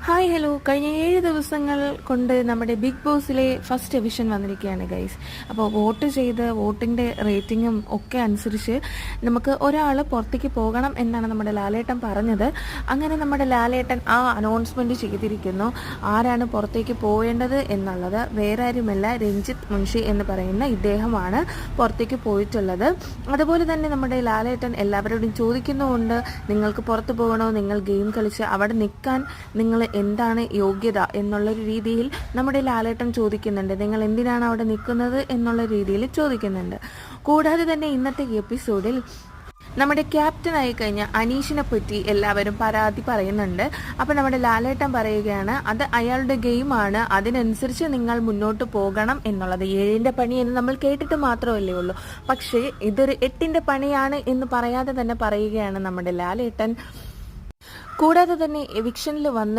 Hi hello കഴിഞ്ഞ 7 ദിവസങ്ങൾ കൊണ്ട് നമ്മുടെ ബിഗ് ബോസിലെ ഫസ്റ്റ് എവിഷൻ വന്നിരിക്കുകയാണ് ഗൈസ്. അപ്പോൾ വോട്ട് ചെയ്ത് വോട്ടിൻ്റെ റേറ്റിങ്ങും ഒക്കെ അനുസരിച്ച് നമുക്ക് ഒരാൾ പുറത്തേക്ക് പോകണം എന്നാണ് നമ്മുടെ ലാലേട്ടൻ പറഞ്ഞത്. അങ്ങനെ നമ്മുടെ ലാലേട്ടൻ ആ അനൗൺസ്മെൻറ്റ് ചെയ്തിരിക്കുന്നു. ആരാണ് പുറത്തേക്ക് പോകേണ്ടത് എന്നുള്ളത് വേറെ ആരുമല്ല, രഞ്ജിത്ത് മുൻഷി എന്ന് പറയുന്ന ഇദ്ദേഹമാണ് പുറത്തേക്ക് പോയിട്ടുള്ളത്. അതുപോലെ തന്നെ നമ്മുടെ ലാലേട്ടൻ എല്ലാവരോടും ചോദിക്കുന്നുമുണ്ട്, നിങ്ങൾക്ക് പുറത്ത് പോകണോ, നിങ്ങൾ ഗെയിം കളിച്ച് അവിടെ നിൽക്കാൻ നിങ്ങൾ എന്താണ് യോഗ്യത എന്നുള്ളൊരു രീതിയിൽ നമ്മുടെ ലാലേട്ടൻ ചോദിക്കുന്നുണ്ട്. നിങ്ങൾ എന്തിനാണ് അവിടെ നിൽക്കുന്നത് എന്നുള്ള രീതിയിൽ ചോദിക്കുന്നുണ്ട്. കൂടാതെ തന്നെ ഇന്നത്തെ എപ്പിസോഡിൽ നമ്മുടെ ക്യാപ്റ്റനായി കഴിഞ്ഞ അനീഷിനെ പറ്റി എല്ലാവരും പരാതി പറയുന്നുണ്ട്. അപ്പോൾ നമ്മുടെ ലാലേട്ടൻ പറയുകയാണ്, അത് അയാളുടെ ഗെയിമാണ്, അതിനനുസരിച്ച് നിങ്ങൾ മുന്നോട്ട് പോകണം എന്നുള്ളത്. 7ന്റെ പണി എന്ന് നമ്മൾ കേട്ടിട്ട് മാത്രമല്ലേ ഉള്ളൂ, പക്ഷേ ഇതൊരു 8ന്റെ പണിയാണ് എന്ന് പറയാതെ തന്നെ പറയുകയാണ് നമ്മുടെ ലാലേട്ടൻ. കൂടാതെ തന്നെ എവിക്ഷനിൽ വന്നിട്ട്